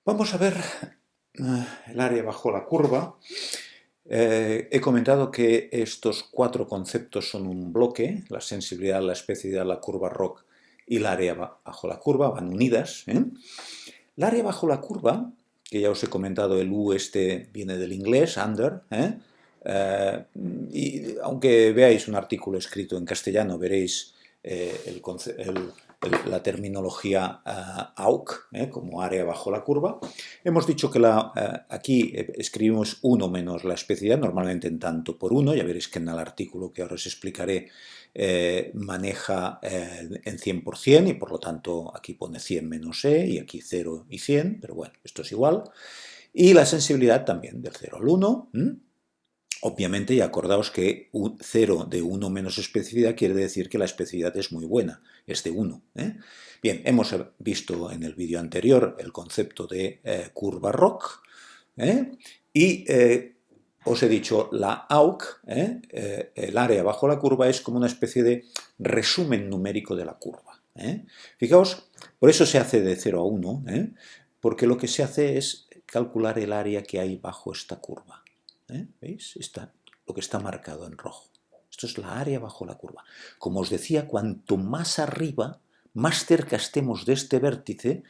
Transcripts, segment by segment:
Vamos a ver el área bajo la curva. He comentado que estos cuatro conceptos son un bloque: la sensibilidad, la especificidad, la curva ROC y el área bajo la curva, van unidas. El área bajo la curva, que ya os he comentado, el U este viene del inglés, under, y aunque veáis un artículo escrito en castellano, veréis la terminología AUC, como área bajo la curva. Hemos dicho que aquí escribimos 1 menos la especificidad, normalmente en tanto por 1, ya veréis que en el artículo que ahora os explicaré maneja en 100% y por lo tanto aquí pone 100 menos E y aquí 0 y 100, pero bueno, esto es igual. Y la sensibilidad también, del 0 al 1. Obviamente, y acordaos que 0 de 1 menos especificidad quiere decir que la especificidad es muy buena, es de 1. Bien, hemos visto en el vídeo anterior el concepto de curva ROC, y os he dicho la AUC, el área bajo la curva, es como una especie de resumen numérico de la curva. Fijaos, por eso se hace de 0 a 1, porque lo que se hace es calcular el área que hay bajo esta curva. ¿Veis? Lo que está marcado en rojo. Esto es la área bajo la curva. Como os decía, cuanto más arriba, más cerca estemos de este vértice,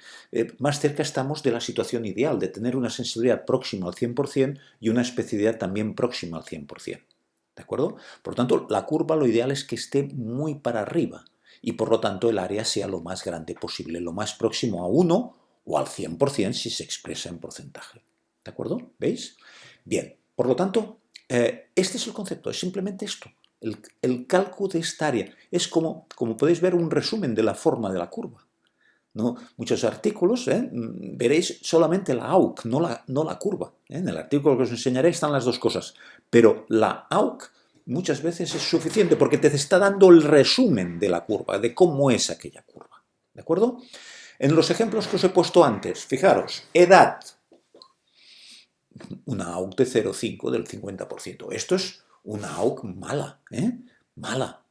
más cerca estamos de la situación ideal, de tener una sensibilidad próxima al 100% y una especificidad también próxima al 100%. ¿De acuerdo? Por lo tanto, la curva lo ideal es que esté muy para arriba y por lo tanto el área sea lo más grande posible, lo más próximo a 1 o al 100% si se expresa en porcentaje. ¿De acuerdo? ¿Veis? Bien. Por lo tanto, este es el concepto, es simplemente esto, el cálculo de esta área. Es como podéis ver, un resumen de la forma de la curva. ¿No? Muchos artículos, veréis solamente la AUC, no la curva. En el artículo que os enseñaré están las dos cosas, pero la AUC muchas veces es suficiente porque te está dando el resumen de la curva, de cómo es aquella curva. ¿De acuerdo? En los ejemplos que os he puesto antes, fijaros, edad, una AUC de 0,5 del 50%. Esto es una AUC mala, mala,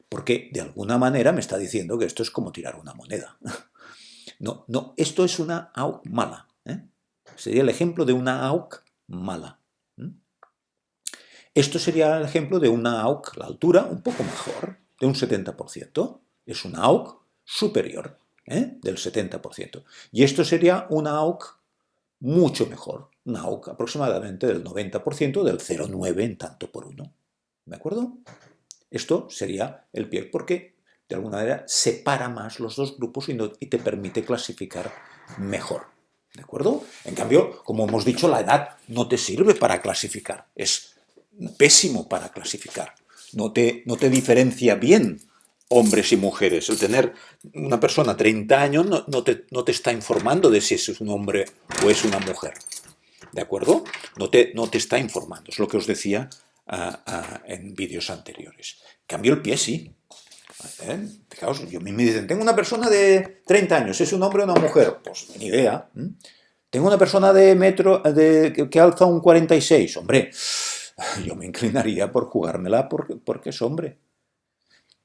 porque de alguna manera me está diciendo que esto es como tirar una moneda. No, no, esto es una AUC mala. Sería el ejemplo de una AUC mala. Esto sería el ejemplo de una AUC, la altura, un poco mejor, de un 70%. Es una AUC superior, del 70%. Y esto sería una AUC mucho mejor, una AUC aproximadamente del 90%, del 0,9 en tanto por 1. ¿De acuerdo? Esto sería el pie, porque de alguna manera separa más los dos grupos y te permite clasificar mejor. ¿De acuerdo? En cambio, como hemos dicho, la edad no te sirve para clasificar, es pésimo para clasificar. No te diferencia bien hombres y mujeres. El tener una persona 30 años no te está informando de si es un hombre o es una mujer. ¿De acuerdo? No te está informando. Es lo que os decía en vídeos anteriores. En cambio, el pie sí. Fijaos, me dicen, tengo una persona de 30 años, ¿es un hombre o una mujer? Pues ni idea. Tengo una persona que alza un 46. Hombre, yo me inclinaría por jugármela porque es hombre.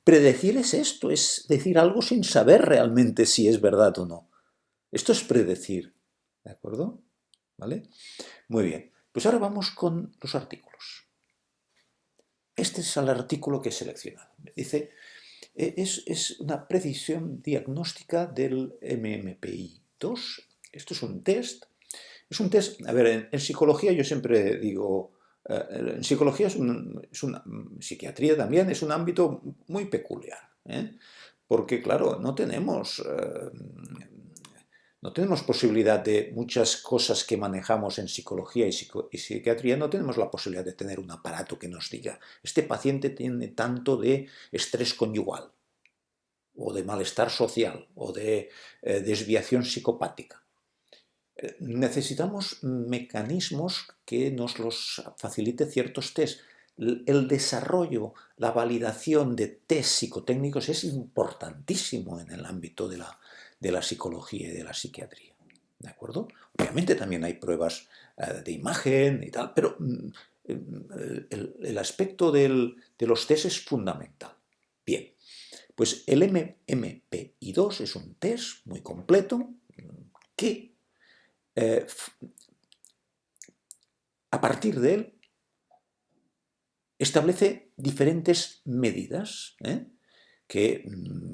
Predecir es esto, es decir algo sin saber realmente si es verdad o no. Esto es predecir, ¿de acuerdo? ¿Vale? Muy bien, pues ahora vamos con los artículos. Este es el artículo que he seleccionado. Dice, es una precisión diagnóstica del MMPI-2. Esto es un test. Es un test, a ver, en psicología yo siempre digo, en psicología psiquiatría también es un ámbito muy peculiar, porque claro, no tenemos posibilidad de muchas cosas que manejamos en psicología y psiquiatría, no tenemos la posibilidad de tener un aparato que nos diga, este paciente tiene tanto de estrés conyugal, o de malestar social, o de desviación psicopática. Necesitamos mecanismos que nos los facilite ciertos test. El desarrollo, la validación de test psicotécnicos es importantísimo en el ámbito de la psicología y de la psiquiatría. ¿De acuerdo? Obviamente también hay pruebas de imagen y tal, pero el aspecto de los test es fundamental. Bien, pues el MMPI-2 es un test muy completo que a partir de él, establece diferentes medidas que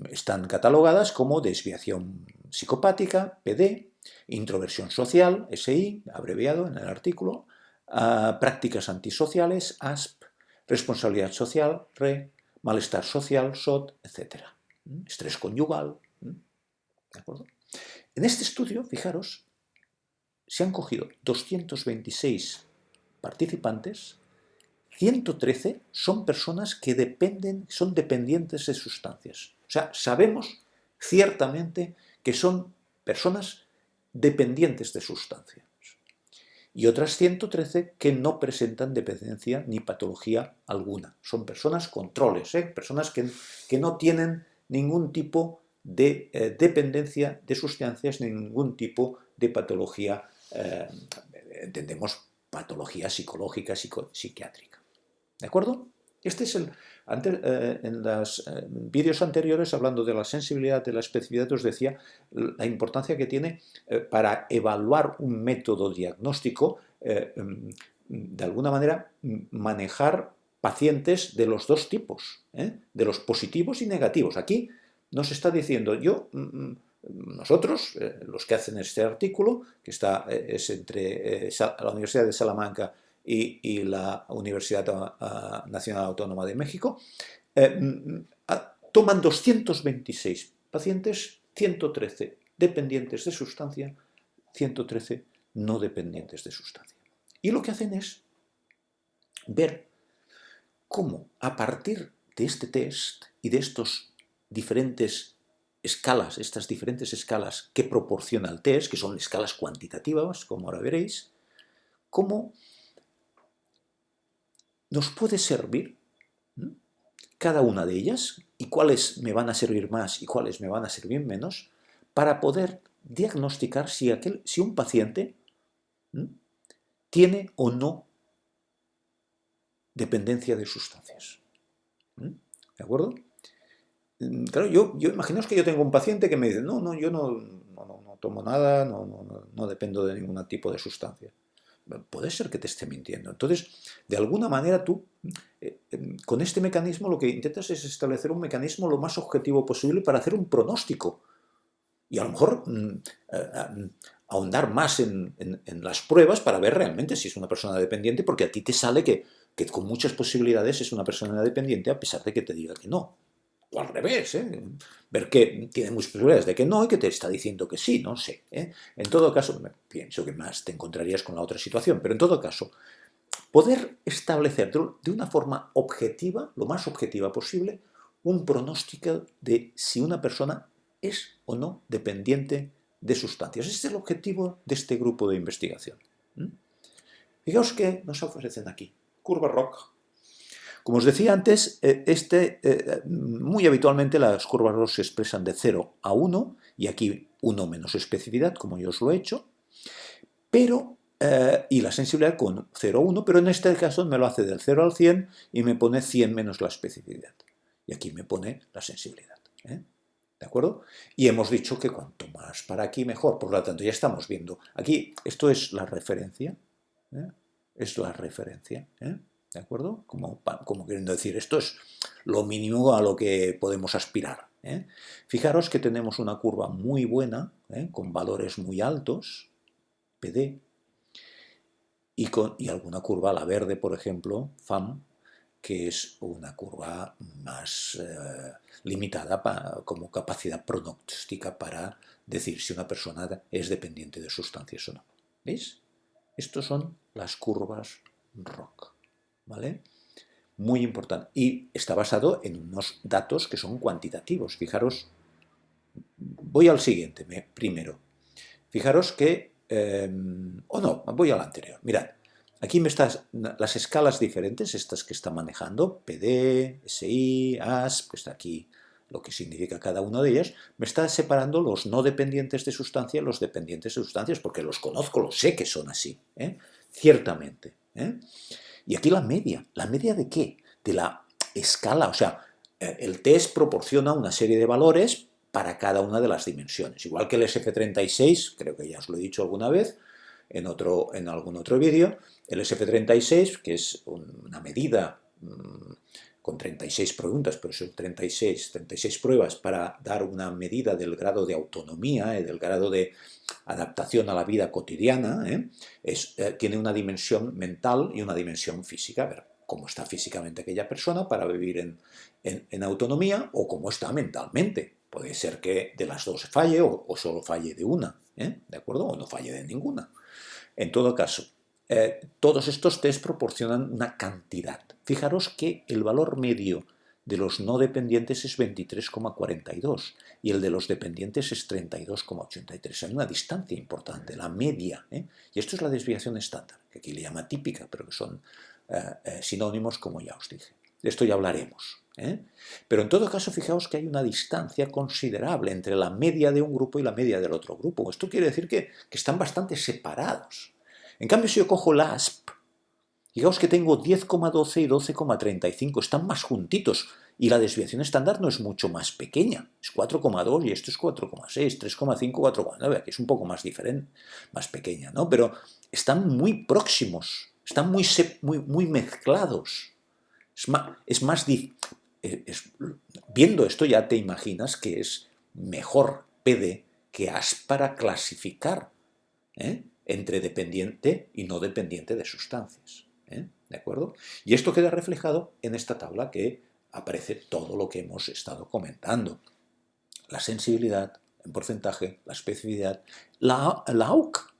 están catalogadas como desviación psicopática, PD, introversión social, SI, abreviado en el artículo, prácticas antisociales, ASP, responsabilidad social, RE, malestar social, SOT, etc. Estrés conyugal. ¿De acuerdo? En este estudio, fijaros, se han cogido 226 participantes, 113 son personas que son dependientes de sustancias. O sea, sabemos ciertamente que son personas dependientes de sustancias. Y otras 113 que no presentan dependencia ni patología alguna. Son personas controles, personas que no tienen ningún tipo de dependencia de sustancias, ningún tipo de patología, entendemos patología psicológica, psiquiátrica. ¿De acuerdo? Este es en los vídeos anteriores, hablando de la sensibilidad, de la especificidad, os decía la importancia que tiene para evaluar un método diagnóstico, de alguna manera manejar pacientes de los dos tipos, de los positivos y negativos. Aquí nos está diciendo, nosotros, los que hacen este artículo, que es entre la Universidad de Salamanca y la Universidad Nacional Autónoma de México, toman 226 pacientes, 113 dependientes de sustancia, 113 no dependientes de sustancia. Y lo que hacen es ver cómo a partir de este test y de estos diferentes escalas, estas diferentes escalas que proporciona el test, que son escalas cuantitativas, como ahora veréis, cómo nos puede servir cada una de ellas y cuáles me van a servir más y cuáles me van a servir menos para poder diagnosticar si un paciente tiene o no dependencia de sustancias. ¿De acuerdo? Claro, yo imaginaos que yo tengo un paciente que me dice, yo no tomo nada, no dependo de ningún tipo de sustancia. Puede ser que te esté mintiendo. Entonces, de alguna manera tú, con este mecanismo, lo que intentas es establecer un mecanismo lo más objetivo posible para hacer un pronóstico. Y a lo mejor ahondar más en las pruebas para ver realmente si es una persona dependiente, porque a ti te sale que con muchas posibilidades es una persona dependiente a pesar de que te diga que no. O al revés, ver que tiene muchas posibilidades de que no y que te está diciendo que sí, no sé. En todo caso, pienso que más te encontrarías con la otra situación, pero en todo caso, poder establecer de una forma objetiva, lo más objetiva posible, un pronóstico de si una persona es o no dependiente de sustancias. Este es el objetivo de este grupo de investigación. Fijaos que nos ofrecen aquí, curva ROC. Como os decía antes, muy habitualmente las curvas ROC se expresan de 0 a 1, y aquí 1 menos especificidad, como yo os lo he hecho, pero, y la sensibilidad con 0 a 1, pero en este caso me lo hace del 0 al 100 y me pone 100 menos la especificidad. Y aquí me pone la sensibilidad. ¿De acuerdo? Y hemos dicho que cuanto más para aquí, mejor. Por lo tanto, ya estamos viendo. Aquí, esto es la referencia. Es la referencia. ¿De acuerdo? Como queriendo decir, esto es lo mínimo a lo que podemos aspirar. Fijaros que tenemos una curva muy buena, con valores muy altos, PD, y alguna curva, la verde, por ejemplo, FAM, que es una curva más limitada como capacidad pronóstica para decir si una persona es dependiente de sustancias o no. ¿Veis? Estos son las curvas ROC. ¿Vale? Muy importante. Y está basado en unos datos que son cuantitativos. Fijaros, voy al siguiente primero. Fijaros que, voy al anterior. Mirad, aquí me están las escalas diferentes, estas que está manejando, PD, SI, ASP, que está aquí lo que significa cada una de ellas, me está separando los no dependientes de sustancia y los dependientes de sustancias, porque los conozco, los sé que son así, ciertamente. Y aquí la media ¿de qué? De la escala, o sea, el test proporciona una serie de valores para cada una de las dimensiones. Igual que el SF36, creo que ya os lo he dicho alguna vez, en algún otro vídeo. El SF36, que es una medida con 36 preguntas, pero son 36 pruebas para dar una medida del grado de autonomía y del grado de adaptación a la vida cotidiana, tiene una dimensión mental y una dimensión física. A ver cómo está físicamente aquella persona para vivir en autonomía o cómo está mentalmente. Puede ser que de las dos falle o solo falle de una, ¿de acuerdo? O no falle de ninguna. En todo caso, todos estos test proporcionan una cantidad. Fijaros que el valor medio de los no dependientes es 23,42 y el de los dependientes es 32,83. Hay una distancia importante, la media. Y esto es la desviación estándar, que aquí le llama típica, pero que son sinónimos, como ya os dije. De esto ya hablaremos. Pero en todo caso, fijaos que hay una distancia considerable entre la media de un grupo y la media del otro grupo. Esto quiere decir que están bastante separados. En cambio, si yo cojo la ASP, fijaos que tengo 10,12 y 12,35, están más juntitos y la desviación estándar no es mucho más pequeña, es 4,2 y esto es 4,6, 3,5, 4,9, aquí es un poco más diferente, más pequeña, ¿no? Pero están muy próximos, están muy mezclados. Viendo esto ya te imaginas que es mejor PD que ASP para clasificar, entre dependiente y no dependiente de sustancias. ¿De acuerdo? Y esto queda reflejado en esta tabla que aparece todo lo que hemos estado comentando. La sensibilidad en porcentaje, la especificidad, la AUC.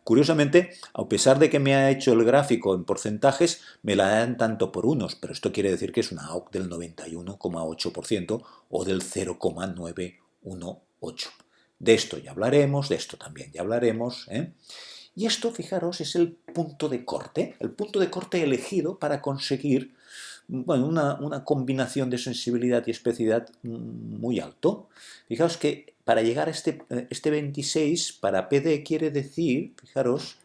Curiosamente, a pesar de que me ha hecho el gráfico en porcentajes, me la dan tanto por unos, pero esto quiere decir que es una AUC del 91,8% o del 0,918. De esto ya hablaremos, de esto también ya hablaremos. Y esto, fijaros, es el punto de corte elegido para conseguir una combinación de sensibilidad y especificidad muy alto. Fijaos que para llegar a este 26, para PD quiere decir, fijaros,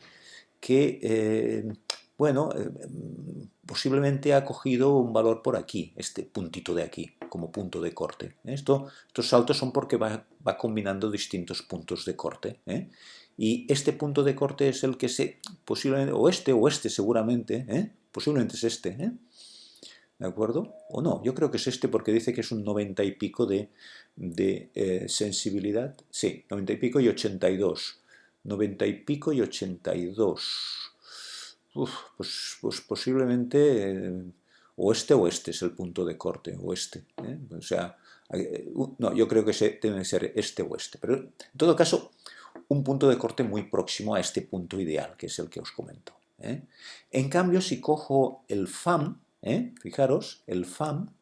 que posiblemente ha cogido un valor por aquí, este puntito de aquí, como punto de corte. Estos saltos son porque va combinando distintos puntos de corte. Y este punto de corte es el que posiblemente, o este seguramente, posiblemente es este, ¿de acuerdo? O no, yo creo que es este porque dice que es un 90 y pico de sensibilidad. Sí, 90 y pico y 82. 90 y pico y 82. Pues posiblemente o este es el punto de corte, o este. O sea, no, yo creo que debe ser este o este. Pero en todo caso, un punto de corte muy próximo a este punto ideal, que es el que os comento. En cambio, si cojo el FAM, fijaros, el FAM,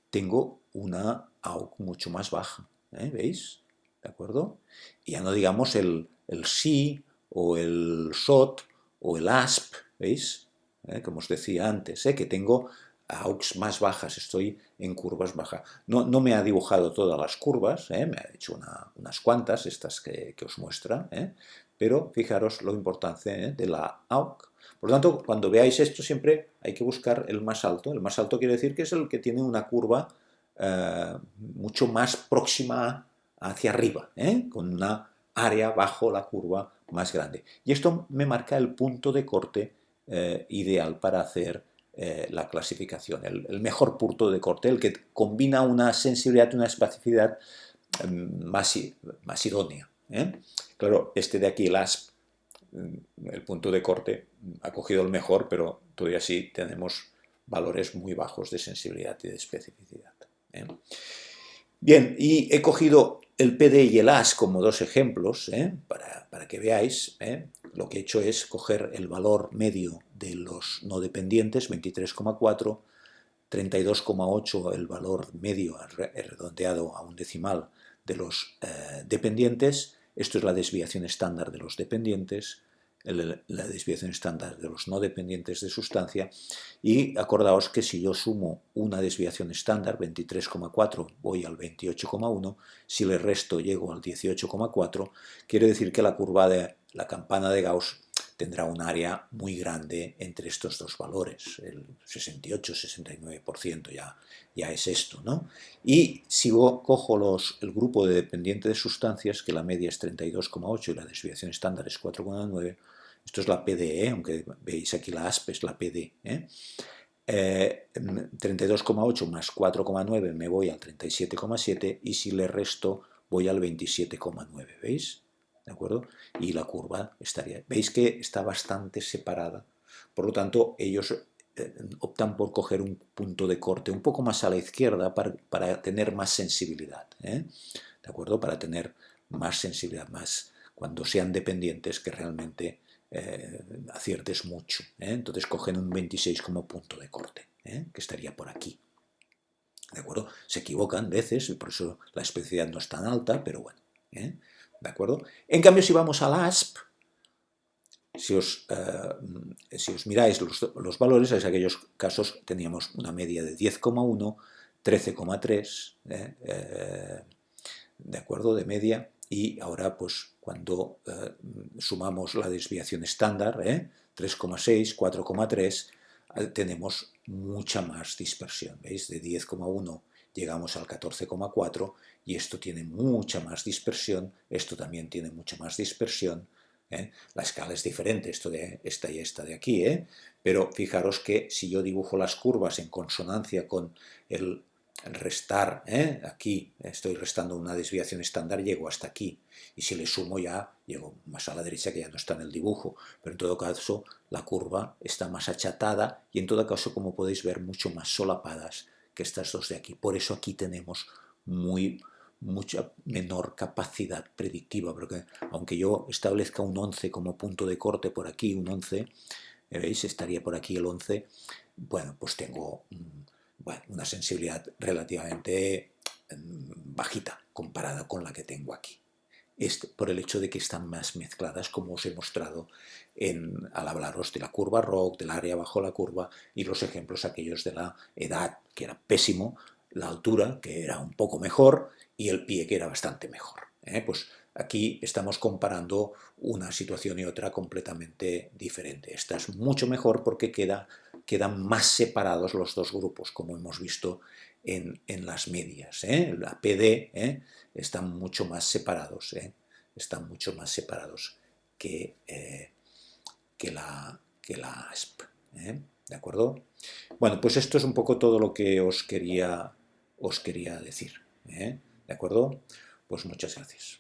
tengo una AUC mucho más baja, ¿veis? ¿De acuerdo? Y ya no digamos el SI o el SOT o el ASP, ¿veis? Como os decía antes, que tengo AUCs más bajas, estoy en curvas bajas. No me ha dibujado todas las curvas, me ha hecho unas cuantas, estas que os muestra, pero fijaros lo importante de la AUC. Por lo tanto, cuando veáis esto siempre hay que buscar el más alto. El más alto quiere decir que es el que tiene una curva mucho más próxima hacia arriba, con una área bajo la curva más grande. Y esto me marca el punto de corte ideal para hacer la clasificación, el mejor punto de corte, el que combina una sensibilidad y una especificidad más idónea. Claro, este de aquí, el ASP, el punto de corte, ha cogido el mejor, pero todavía sí tenemos valores muy bajos de sensibilidad y de especificidad. Bien, y he cogido el PD y el AS como dos ejemplos para que veáis. Lo que he hecho es coger el valor medio de los no dependientes, 23,4, 32,8 el valor medio redondeado a un decimal de los dependientes. Esto es la desviación estándar de los dependientes, la desviación estándar de los no dependientes de sustancia, y acordaos que si yo sumo una desviación estándar, 23,4, voy al 28,1, si le resto llego al 18,4, quiere decir que la curva de la campana de Gauss tendrá un área muy grande entre estos dos valores, el 68-69% ya es esto, ¿no? Y si cojo el grupo de dependiente de sustancias, que la media es 32,8 y la desviación estándar es 4,9, esto es la PDE, aunque veis aquí la ASP es la PD, 32,8 más 4,9 me voy al 37,7 y si le resto voy al 27,9, ¿veis? ¿De acuerdo? Y la curva estaría... ¿Veis que está bastante separada? Por lo tanto, ellos optan por coger un punto de corte un poco más a la izquierda para tener más sensibilidad, ¿de acuerdo? Para tener más sensibilidad, más cuando sean dependientes que realmente aciertes mucho. Entonces cogen un 26 como punto de corte, que estaría por aquí. ¿De acuerdo? Se equivocan veces y por eso la especificidad no es tan alta, pero bueno. ¿De acuerdo? En cambio, si vamos al ASP, si os miráis los valores, en aquellos casos teníamos una media de 10,1, 13,3, ¿de acuerdo? De media, y ahora pues cuando sumamos la desviación estándar, 3,6, 4,3, tenemos mucha más dispersión, ¿veis? De 10,1 llegamos al 14,4 y esto tiene mucha más dispersión, esto también tiene mucha más dispersión. La escala es diferente, esto de esta y esta de aquí, pero fijaros que si yo dibujo las curvas en consonancia con el restar, aquí estoy restando una desviación estándar, llego hasta aquí, y si le sumo ya llego más a la derecha, que ya no está en el dibujo, pero en todo caso la curva está más achatada y en todo caso, como podéis ver, mucho más solapadas que estas dos de aquí. Por eso aquí tenemos mucha menor capacidad predictiva, porque aunque yo establezca un 11 como punto de corte por aquí, un 11, ¿veis? Estaría por aquí el 11, bueno, pues tengo una sensibilidad relativamente bajita comparada con la que tengo aquí. Por el hecho de que están más mezcladas, como os he mostrado al hablaros de la curva ROC, del área bajo la curva, y los ejemplos aquellos de la edad, que era pésimo, la altura, que era un poco mejor, y el pie, que era bastante mejor. Pues aquí estamos comparando una situación y otra completamente diferente. Esta es mucho mejor porque quedan más separados los dos grupos, como hemos visto en las medias. La PD están mucho más separados, están mucho más separados que la ASP. ¿De acuerdo? Bueno, pues esto es un poco todo lo que os quería decir. ¿De acuerdo? Pues muchas gracias.